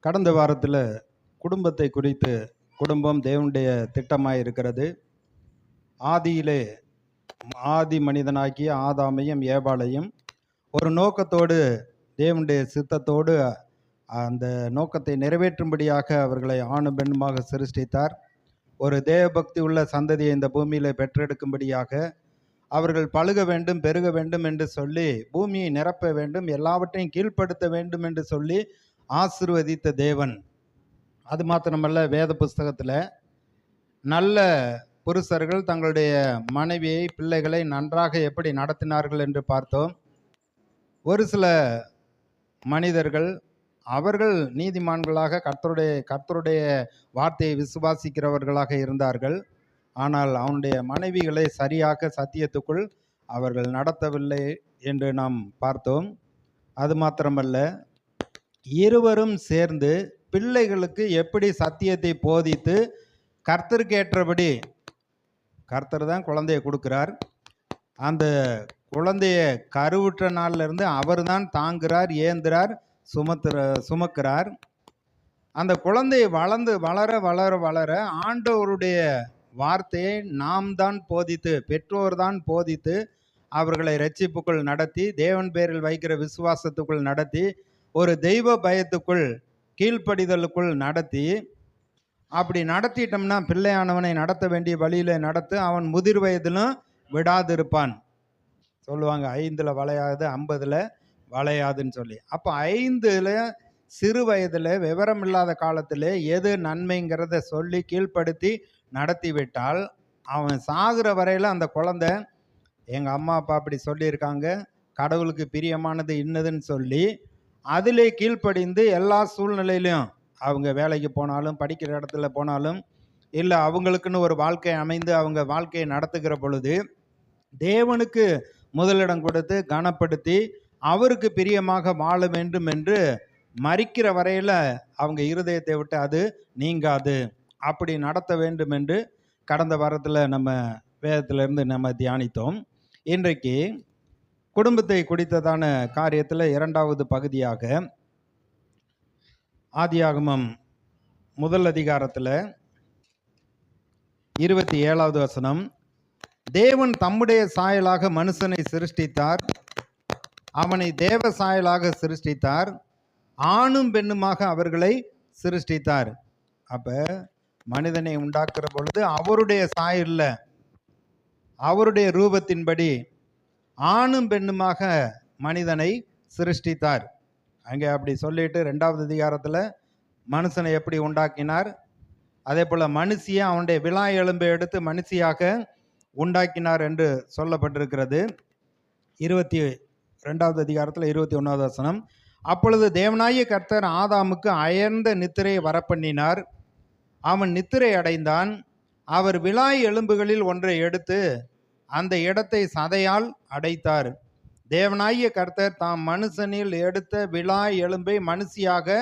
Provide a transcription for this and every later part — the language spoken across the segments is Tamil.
கடந்த வாரத்தில் குடும்பத்தை குறித்து, குடும்பம் தேவனுடைய திட்டமாய் இருக்கிறது. ஆதியிலே ஆதி மனிதனாகிய ஆதாமையும் ஏவாளையும் ஒரு நோக்கத்தோடு, தேவனுடைய சித்தத்தோடு அந்த நோக்கத்தை நிறைவேற்றும்படியாக அவர்களை ஆணும் பெண்ணுமாக சிருஷ்டித்தார். ஒரு தேவபக்தி உள்ள சந்ததியை இந்த பூமியில பெற்றெடுக்கும்படியாக அவர்கள் பழுக வேண்டும், பெருக வேண்டும் என்று சொல்லி, பூமியை நிரப்ப வேண்டும், எல்லாவற்றையும் கீழ்ப்படுத்த வேண்டும் என்று சொல்லி ஆசீர்வதித்த தேவன். அது மாத்திரமல்ல, வேத புஸ்தகத்தில் நல்ல புருஷர்கள் தங்களுடைய மனைவியை, பிள்ளைகளை நன்றாக எப்படி நடத்தினார்கள் என்று பார்த்தோம். ஒரு சில மனிதர்கள் அவர்கள் நீதிமான்களாக கர்த்தருடைய வார்த்தையை விசுவாசிக்கிறவர்களாக இருந்தார்கள். ஆனால் அவனுடைய மனைவிகளை சரியாக சத்தியத்துக்குள் அவர்கள் நடத்தவில்லை என்று நாம் பார்த்தோம். அது மாத்திரமல்ல, இருவரும் சேர்ந்து பிள்ளைகளுக்கு எப்படி சத்தியத்தை போதித்து கர்த்தருக்கு ஏற்றபடி, கர்த்தர் தான் குழந்தையை கொடுக்கிறார், அந்த குழந்தைய கருவுற்ற நாள்ல இருந்து அவர் தான் தாங்குகிறார், ஏந்துறார், சுமக்கிறார். அந்த குழந்தை வளர வளர வளர ஆண்டவருடைய வார்த்தையை நாம் தான் போதித்து, பெற்றோர் தான் போதித்து அவர்களை இரட்சிப்புக்குள் நடத்தி, தேவன் பேரில் வைக்கிற விசுவாசத்துக்குள் நடத்தி, ஒரு தெய்வ பயத்துக்குள், கீழ்ப்படிதலுக்குள் நடத்தி, அப்படி நடத்திட்டோம்னா பிள்ளையானவனை நடத்த வேண்டிய வழியில நடத்து, அவன் முதிர் வயதிலும் விடாதிருப்பான். சொல்லுவாங்க 5ல் வளையாது 50ல் வளையாதுன்னு சொல்லி. அப்போ 5ல் சிறு வயதில் விவரம் இல்லாத காலத்தில் எது நன்மைங்கிறத சொல்லி கீழ்ப்படுத்தி நடத்தி விட்டால், அவன் சாகுற வரையில் அந்த குழந்தை எங்கள் அம்மா அப்பா அப்படி சொல்லியிருக்காங்க, கடவுளுக்கு பிரியமானது இன்னதுன்னு சொல்லி அதிலே கீழ்ப்படிந்து எல்லா சூழ்நிலையிலும் அவங்க வேலைக்கு போனாலும், படிக்கிற இடத்துல போனாலும், இல்லை அவங்களுக்குன்னு ஒரு வாழ்க்கை அமைந்து அவங்க வாழ்க்கையை நடத்துகிற பொழுது தேவனுக்கு முதலிடம் கொடுத்து கனப்படுத்தி அவருக்கு பிரியமாக வாழ வேண்டும் என்று மரிக்கிற வரையில் அவங்க இருதயத்தை விட்டு அது நீங்காது. அப்படி நடத்த வேண்டும் என்று கடந்த வாரத்தில் நம்ம வேதத்திலிருந்து நம்ம தியானித்தோம். இன்றைக்கு குடும்பத்தை குறித்ததான காரியத்தில் 2வது பகுதியாக ஆதியாகமம் 1 அதிகாரத்தில் 27வது வசனம், தேவன் தம்முடைய சாயலாக மனுஷனை சிருஷ்டித்தார், அவனை தேவ சாயலாக சிருஷ்டித்தார், ஆணும் பெண்ணுமாக அவர்களை சிருஷ்டித்தார். அப்ப மனிதனை உண்டாக்குற பொழுது அவருடைய சாயல்ல, அவருடைய ரூபத்தின்படி ஆணும் பெண்ணுமாக மனிதனை சிருஷ்டித்தார். அங்கே அப்படி சொல்லிட்டு 2வது அதிகாரத்தில் மனுஷனை எப்படி உண்டாக்கினார், அதே போல மனுஷியை அவனுடைய விலா எலும்பை எடுத்து மனுஷியாக உண்டாக்கினார் என்று சொல்லப்பட்டிருக்கிறது. 22வது அதிகாரத்தில் 21வது வசனம், அப்பொழுது தேவனாகிய கர்த்தர் ஆதாமுக்கு அயர்ந்த நித்திரையை வரப்பண்ணினார், அவன் நித்திரை அடைந்தான், அவர் விலா எலும்புகளில் ஒன்றை எடுத்து அந்த இடத்தை சதையால் அடைத்தார். தேவனாகிய கர்த்தர் தாம் மனுஷனில் எடுத்த விலா எலும்பை மனுஷியாக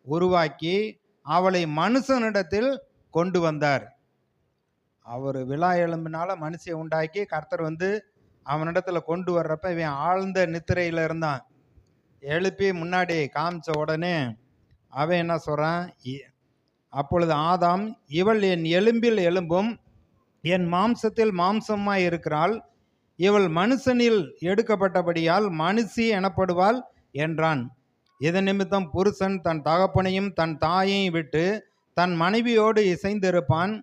உருவாக்கி அவளை மனுஷனிடத்தில் கொண்டு வந்தார். அவர் விலா எலும்பினால மனுஷியை உண்டாக்கி கர்த்தர் அவனிடத்துல கொண்டு வர்றப்ப இவன் ஆழ்ந்த நித்திரையில இருந்தான். எழுப்பி முன்னாடி காமிச்ச உடனே அவன் என்ன சொல்றான், அப்பொழுது ஆதாம், இவள் என் எலும்பில் எலும்பும் என் மாம்சத்தில் மாம்சமாய் இருக்கிறாள், இவள் மனுஷனில் எடுக்கப்பட்டபடியால் மனுஷி எனப்படுவாள் என்றான். இதன் நிமித்தம் புருஷன் தன் தகப்பனையும் தன் தாயையும் விட்டு தன் மனைவியோடு இசைந்திருப்பான்,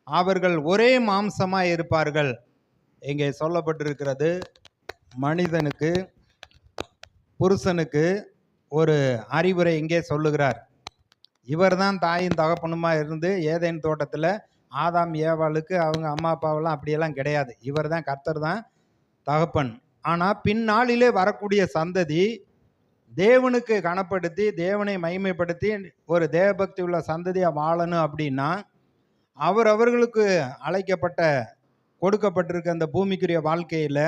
அவர்கள் ஒரே மாம்சமாய் இருப்பார்கள். இங்கே சொல்லப்பட்டிருக்கிறது, மனிதனுக்கு, புருஷனுக்கு ஒரு அறிவுரை இங்கே சொல்லுகிறார். இவர் தான் தாயும் தகப்பனுமா இருந்து ஏதேன் தோட்டத்தில் ஆதாம் ஏவாளுக்கு அவங்க அம்மா அப்பாவெல்லாம் அப்படியெல்லாம் கிடையாது. இவர் தான், கர்த்தர் தான் தகப்பன். ஆனால் பின்னாளிலே வரக்கூடிய சந்ததி தேவனுக்கு கனப்படுத்தி தேவனை மகிமைப்படுத்தி ஒரு தேவபக்தி உள்ள சந்ததியாக வாழணும் அப்படின்னா அவர்களுக்கு அழைக்கப்பட்ட கொடுக்கப்பட்டிருக்க அந்த பூமிக்குரிய வாழ்க்கையில்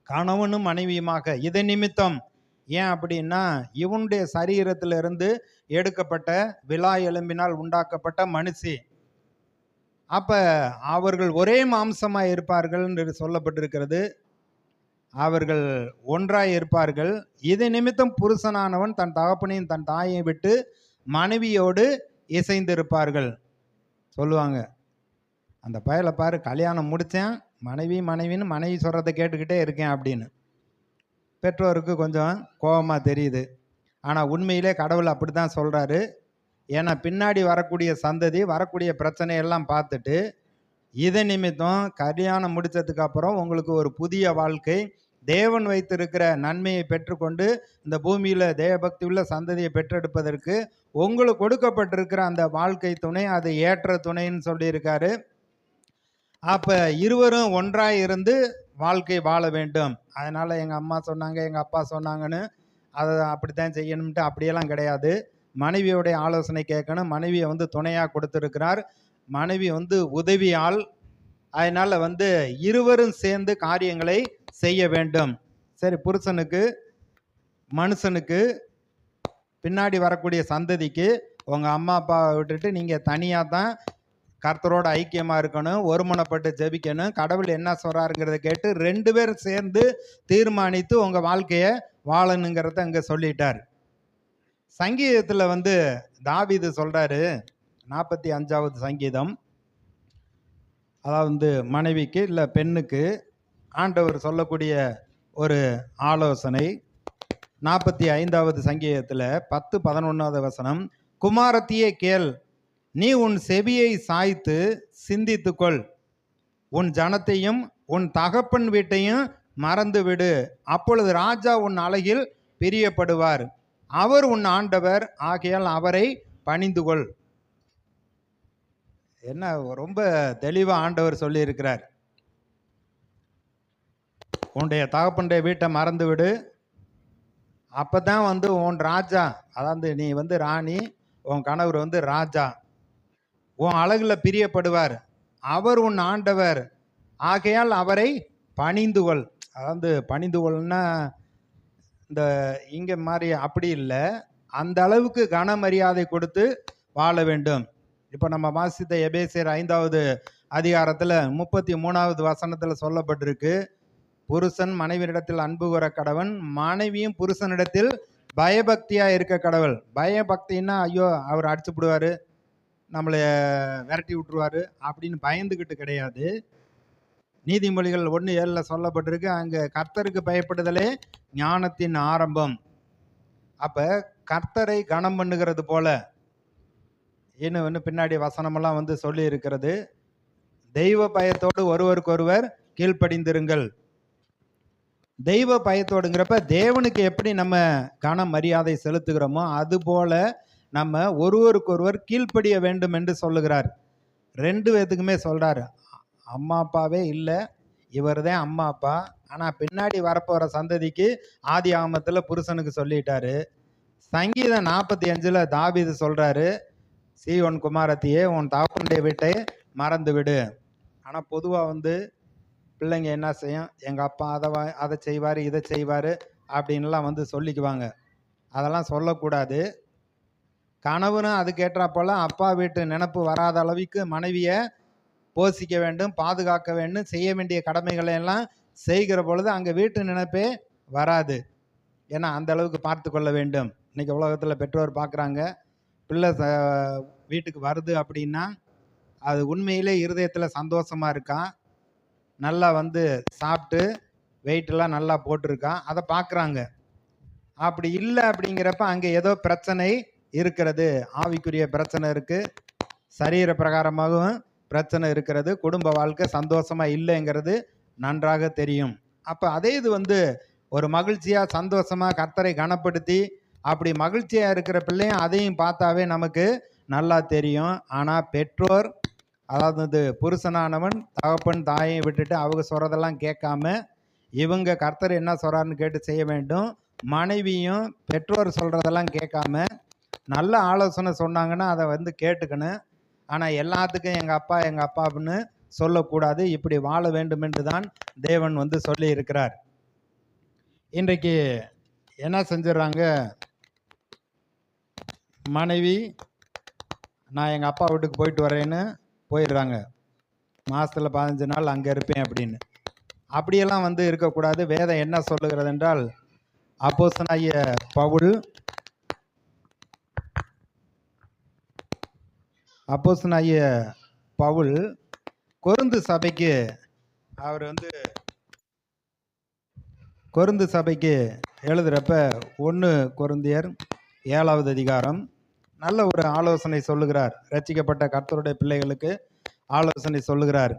கணவனும் மனைவியுமாக, இதை நிமித்தம் ஏன் அப்படின்னா இவனுடைய சரீரத்திலிருந்து எடுக்கப்பட்ட விலா எலும்பினால் உண்டாக்கப்பட்ட மனுஷி, அப்ப அவர்கள் ஒரே மாம்சமாய் இருப்பார்கள் என்று சொல்லப்பட்டிருக்கிறது. அவர்கள் ஒன்றாய் இருப்பார்கள். இதை நிமித்தம் புருஷனானவன் தன் தகப்பனையும் தன் தாயை விட்டு மனைவியோடு இசைந்திருப்பார்கள். சொல்லுவாங்க, அந்த பயலை பாரு, கல்யாணம் முடித்தேன், மனைவின்னு மனைவி சொல்கிறத கேட்டுக்கிட்டே இருக்கேன் அப்படின்னு. பெற்றோருக்கு கொஞ்சம் கோபமாக தெரியுது. ஆனால் உண்மையிலே கடவுள் அப்படி தான் சொல்கிறாரு. ஏன்னா பின்னாடி வரக்கூடிய சந்ததி வரக்கூடிய பிரச்சனையெல்லாம் பார்த்துட்டு, இதை நிமித்தம் கல்யாணம் முடித்ததுக்கு அப்புறம் உங்களுக்கு ஒரு புதிய வாழ்க்கை, தேவன் வைத்திருக்கிற நன்மையை பெற்றுக்கொண்டு இந்த பூமியில் தேவபக்தி உள்ள சந்ததியை பெற்றெடுப்பதற்கு உங்களுக்கு கொடுக்கப்பட்டிருக்கிற அந்த வாழ்க்கை துணை அது ஏற்ற துணைன்னு சொல்லியிருக்காரு. அப்போ இருவரும் ஒன்றாய் இருந்து வாழ்க்கை வாழ வேண்டும். அதனால் எங்கள் அம்மா சொன்னாங்க, எங்கள் அப்பா சொன்னாங்கன்னு அதை அப்படித்தான் செய்யணும்ட்டு அப்படியெல்லாம் கிடையாது. மனைவியோடைய ஆலோசனை கேட்கணும். மனைவியை துணையாக கொடுத்துருக்கிறார். மனைவி உதவியால். அதனால் இருவரும் சேர்ந்து காரியங்களை செய்ய வேண்டும். சரி, புருஷனுக்கு மனுஷனுக்கு பின்னாடி வரக்கூடிய சந்ததிக்கு உங்கள் அம்மா அப்பாவை விட்டுட்டு நீங்கள் தனியாக தான் கர்த்தரோட ஐக்கியமாக இருக்கணும், ஒருமனப்பட்டு ஜெபிக்கணும், கடவுள் என்ன சொல்கிறாருங்கிறத கேட்டு 2 பேரும் சேர்ந்து தீர்மானித்து உங்கள் வாழ்க்கையை வாழணுங்கிறத அங்கே சொல்லிட்டார். சங்கீதத்தில் தாவீது சொல்கிறாரு, 45வது சங்கீதம், அதாவது மனைவிக்கு இல்லை பெண்ணுக்கு ஆண்டவர் சொல்லக்கூடிய ஒரு ஆலோசனை. 45வது சங்கீதத்தில் 10-11வது வசனம், குமாரத்தியே கேள், நீ உன் செவியை சாய்த்து சிந்தித்துக்கொள், உன் ஜனத்தையும் உன் தகப்பன் வீட்டையும் மறந்து விடு, அப்பொழுது ராஜா உன் அழகில் பிரியப்படுவார், அவர் உன் ஆண்டவர் ஆகையால் அவரை பணிந்துகொள். என்ன ரொம்ப தெளிவாக ஆண்டவர் சொல்லி இருக்கிறார். உன்னுடைய தகப்பனுடைய வீட்டை மறந்து விடு, அப்போ தான் உன் ராஜா, அதாவது நீ ராணி, உன் கணவர் ராஜா, உன் அழகில் பிரியப்படுவார், அவர் உன் ஆண்டவர் ஆகையால் அவரை பணிந்துகொள். அதாவது பணிந்துகொள்னா இந்த இங்கே மாதிரி அப்படி இல்லை, அந்த அளவுக்கு கன மரியாதை கொடுத்து வாழ வேண்டும். இப்போ நம்ம வாசித்த எபேசியர் 5வது அதிகாரத்தில் 33வது வசனத்தில் சொல்லப்பட்டிருக்கு, புருஷன் மனைவியிடத்தில் அன்பு கூற கடவன், மனைவியும் புருஷனிடத்தில் பயபக்தியாக இருக்க கடவுள். பயபக்தின்னா ஐயோ அவர் அடிச்சு விடுவார், நம்மளை விரட்டி விட்டுருவார் அப்படின்னு பயந்துக்கிட்டு கிடையாது. நீதிமொழிகள் 1:7 சொல்லப்பட்டிருக்கு, அங்கே கர்த்தருக்கு பயப்படுதலே ஞானத்தின் ஆரம்பம். அப்போ கர்த்தரை கனம் பண்ணுகிறது போல இன்னும் பின்னாடி வசனமெல்லாம் சொல்லி இருக்கிறது, தெய்வ பயத்தோடு ஒருவருக்கொருவர் கீழ்ப்படிந்திருங்கள். தெய்வ பயத்தோடுங்கிறப்ப தேவனுக்கு எப்படி நம்ம கன மரியாதை செலுத்துகிறோமோ அதுபோல நம்ம ஒருவருக்கொருவர் கீழ்ப்படிய வேண்டும் என்று சொல்லுகிறார். 2 பேத்துக்குமே சொல்கிறார், அம்மா அப்பாவே இல்லை, இவர் தான் அம்மா அப்பா. ஆனால் பின்னாடி வரப்போகிற சந்ததிக்கு ஆதி ஆகமத்தில் புருஷனுக்கு சொல்லிட்டாரு. சங்கீதம் 45ல் தாவீது சொல்கிறாரு, சீயோன் குமாரத்தியே உன் தகப்பனுடைய வீட்டை மறந்து விடு. ஆனால் பொதுவாக பிள்ளைங்க என்ன செய்யும், எங்கள் அப்பா அதை செய்வார் இதை செய்வார் அப்படின்லாம் சொல்லிக்குவாங்க. அதெல்லாம் சொல்லக்கூடாது. கணவனும் அதுக்கேற்றா போல் அப்பா வீட்டு நினப்பு வராத அளவுக்கு மனைவியை போஷிக்க வேண்டும், பாதுகாக்க வேண்டும், செய்ய வேண்டிய கடமைகளை எல்லாம் செய்கிற பொழுது அங்கே வீட்டு நினைப்பே வராது. ஏன்னா அந்த அளவுக்கு பார்த்து கொள்ள வேண்டும். இன்றைக்கி உலகத்தில் பெற்றோர் பார்க்குறாங்க, பிள்ளை வீட்டுக்கு வருது அப்படின்னா அது உண்மையிலே இருதயத்தில் சந்தோஷமாக இருக்கான், நல்லா சாப்பிட்டு வெயிட்டெல்லாம் நல்லா போட்டிருக்கான், அதை பார்க்குறாங்க. அப்படி இல்லை அப்படிங்கிறப்ப அங்கே ஏதோ பிரச்சனை இருக்கிறது, ஆவிக்குரிய பிரச்சனை இருக்குது, சரீர பிரகாரமாகவும் பிரச்சனை இருக்கிறது, குடும்ப வாழ்க்கை சந்தோஷமாக இல்லைங்கிறது நன்றாக தெரியும். அப்போ அதே இது ஒரு மகிழ்ச்சியாக சந்தோஷமாக கர்த்தரை கனப்படுத்தி அப்படி மகிழ்ச்சியாக இருக்கிற பிள்ளையும் அதையும் பார்த்தாவே நமக்கு நல்லா தெரியும். ஆனால் பெற்றோர், அதாவது புருஷனானவன் தகப்பன் தாயை விட்டுட்டு அவங்க சொல்கிறதெல்லாம் கேட்காம இவங்க கர்த்தர் என்ன சொல்கிறாருன்னு கேட்டு செய்ய வேண்டும். மனைவியும் பெற்றோர் சொல்கிறதெல்லாம் கேட்காம நல்ல ஆலோசனை சொன்னாங்கன்னா அதை கேட்டுக்கணும். ஆனால் எல்லாத்துக்கும் எங்கள் அப்பா அப்படின்னு சொல்லக்கூடாது. இப்படி வாழ வேண்டும் என்று தான் தேவன் சொல்லி இருக்கிறார். இன்றைக்கு என்ன செஞ்சிடறாங்க, மனைவி நான் எங்கள் அப்பா வீட்டுக்கு போயிட்டு வரேன்னு போயிடுறாங்க, மாதத்தில் 15 நாள் அங்கே இருப்பேன் அப்படின்னு. அப்படியெல்லாம் இருக்கக்கூடாது. வேதம் என்ன சொல்லுகிறது என்றால், அப்போஸ்தலனாகிய பவுல் அப்போஸ்தலனாகிய பவுல் கொரிந்து சபைக்கு அவர் கொரிந்து சபைக்கு எழுதுகிறப்ப 1 கொரிந்தியர் 7வது அதிகாரம் நல்ல ஒரு ஆலோசனை சொல்லுகிறார். ரட்சிக்கப்பட்ட கர்த்தருடைய பிள்ளைகளுக்கு ஆலோசனை சொல்லுகிறார்.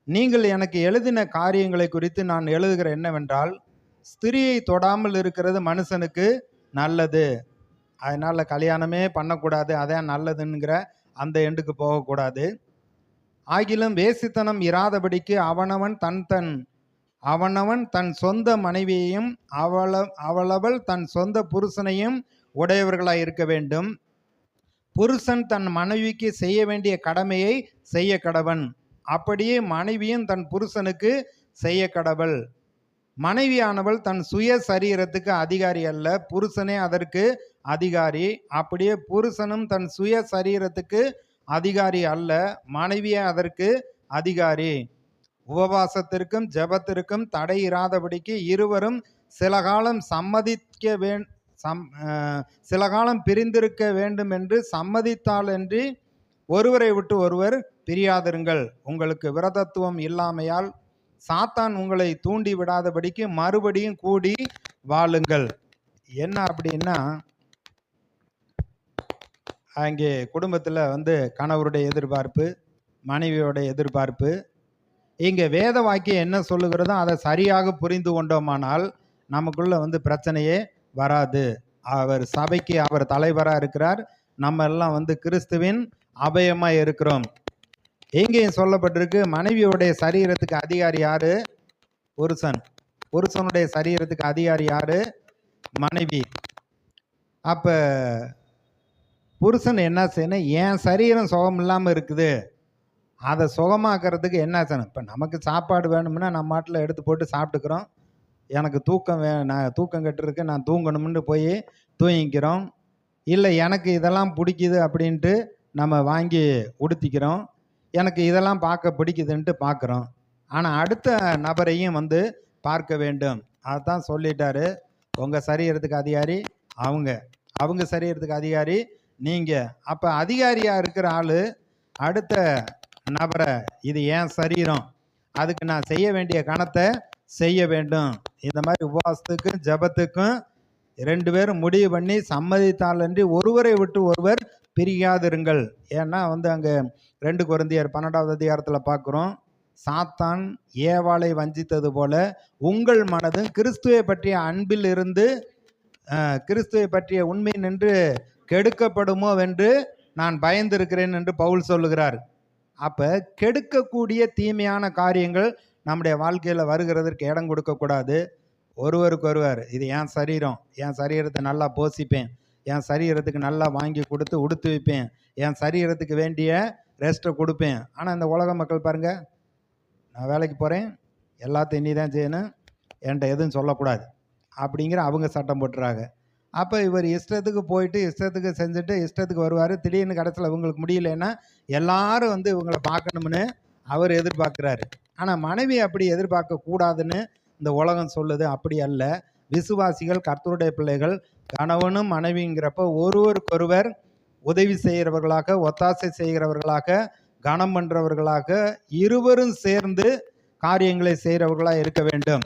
நீங்கள் எனக்கு எழுதின காரியங்களை குறித்து நான் எழுதுகிற என்னவென்றால், ஸ்திரியை தொடாமல் இருக்கிறது மனுஷனுக்கு நல்லது, அதனால் கல்யாணமே பண்ணக்கூடாது, அதான் நல்லதுங்கிற அந்த எண்டுக்கு போகக்கூடாது. ஆகிலும் வேசித்தனம் இராதபடிக்கு அவனவன் தன் சொந்த மனைவியையும் அவளவள் தன் சொந்த புருஷனையும் உடையவர்களாய் இருக்க வேண்டும். புருஷன் தன் மனைவிக்கு செய்ய வேண்டிய கடமையை செய்ய கடவன், அப்படியே மனைவியும் தன் புருஷனுக்கு செய்ய கடவள். மனைவியானவள் தன் சுய சரீரத்துக்கு அதிகாரி அல்ல, புருஷனே அதற்கு அதிகாரி. அப்படியே புருஷனும் தன் சுய சரீரத்துக்கு அதிகாரி அல்ல, மனைவியே அதற்கு அதிகாரி. உபவாசத்திற்கும் ஜெபத்திற்கும் தடை இராதபடிக்கு இருவரும் சில காலம் பிரிந்திருக்க வேண்டும் என்று சம்மதித்தாலன்றி ஒருவரை விட்டு ஒருவர் பிரியாதிருங்கள். உங்களுக்கு விரதத்துவம் இல்லாமையால் சாத்தான் உங்களை தூண்டி விடாதபடிக்கு மறுபடியும் கூடி வாழுங்கள். என்ன அப்படின்னா, அங்கே குடும்பத்தில் கணவருடைய எதிர்பார்ப்பு, மனைவியோட எதிர்பார்ப்பு. இங்கே வேத வாக்கியம் என்ன சொல்லுகிறதோ அதை சரியாக புரிந்து கொண்டோமானால் நமக்குள்ள பிரச்சனையே வராது. அவர் சபைக்கு அவர் தலைவராக இருக்கிறார், நம்ம எல்லாம் கிறிஸ்துவின் அபயமாக இருக்கிறோம். எங்கேயும் சொல்லப்பட்டிருக்கு, மனைவியோடைய சரீரத்துக்கு அதிகாரி யாரு? புருஷன். புருஷனுடைய சரீரத்துக்கு அதிகாரி யாரு? மனைவி. அப்போ புருஷன் என்ன செய்யணும்? என் சரீரம் சுகம் இல்லாமல் இருக்குது, அதை சுகமாக்குறதுக்கு என்ன செய்யணும்? இப்போ நமக்கு சாப்பாடு வேணும்னா நம்ம மாட்டில் எடுத்து போட்டு சாப்பிட்டுக்கிறோம். எனக்கு நான் தூக்கம் கட்டுருக்கு, நான் தூங்கணும்னு போய் தூங்கிக்கிறோம். இல்லை எனக்கு இதெல்லாம் பிடிக்குது அப்படின்ட்டு நம்ம வாங்கி உடுத்திக்கிறோம். எனக்கு இதெல்லாம் பார்க்க பிடிக்குதுன்ட்டு பார்க்குறோம். ஆனால் அடுத்த நபரையும் பார்க்க வேண்டும். அதுதான் சொல்லிட்டாரு, உங்கள் சரீரத்துக்கு அதிகாரி அவங்க சரீரத்துக்கு அதிகாரி நீங்கள். அப்போ அதிகாரியாக இருக்கிற ஆள் அடுத்த நபரை, இது ஏன் சரீரம், அதுக்கு நான் செய்ய வேண்டிய கணத்தை செய்ய வேண்டும். இந்த மாதிரி உபவாசத்துக்கும் ஜபத்துக்கும் 2 பேரும் முடிவு பண்ணி சம்மதித்தாலன்றி ஒருவரை விட்டு ஒருவர் பிரியாதிருங்கள். ஏன்னா அங்கே 2 கொரிந்தியர் 12வது அதிகாரத்தில் பார்க்குறோம், சாத்தான் ஏவாளை வஞ்சித்தது போல உங்கள் மனதும் கிறிஸ்துவை பற்றிய அன்பில் இருந்து கிறிஸ்துவை பற்றிய உண்மை நின்று கெடுக்கப்படுமோ என்று நான் பயந்திருக்கிறேன் என்று பவுல் சொல்லுகிறார். அப்போ கெடுக்கக்கூடிய தீமையான காரியங்கள் நம்முடைய வாழ்க்கையில் வருகிறதற்கு இடம் கொடுக்கக்கூடாது. ஒருவருக்கொருவர், இது என் சரீரம், என் சரீரத்தை நல்லா போசிப்பேன், என் சரீரத்துக்கு நல்லா வாங்கி கொடுத்து உடுத்து வைப்பேன், என் சரீரத்துக்கு வேண்டிய ரெஸ்ட்டை கொடுப்பேன். ஆனால் இந்த உலக மக்கள் பாருங்கள், நான் வேலைக்கு போகிறேன், எல்லாத்தையும் நீ தான் செய்யணும், என்கிட்ட எதுவும் சொல்லக்கூடாது அப்படிங்கிற அவங்க சட்டம் போட்டுறாங்க. அப்போ இவர் இஷ்டத்துக்கு போயிட்டு இஷ்டத்துக்கு செஞ்சுட்டு இஷ்டத்துக்கு வருவார். திடீர்னு கடைசியில் இவங்களுக்கு முடியலன்னா எல்லாரும் இவங்களை பார்க்கணும்னு அவர் எதிர்பார்க்குறாரு. ஆனால் மனைவி அப்படி எதிர்பார்க்கக்கூடாதுன்னு இந்த உலகம் சொல்லுது. அப்படி அல்ல. விசுவாசிகள், கர்த்தருடைய பிள்ளைகள், கணவனும் மனைவிங்கிறப்ப ஒருவருக்கொருவர் உதவி செய்கிறவர்களாக, ஒத்தாசை செய்கிறவர்களாக, கனம் பண்ணுறவர்களாக, இருவரும் சேர்ந்து காரியங்களை செய்கிறவர்களாக இருக்க வேண்டும்.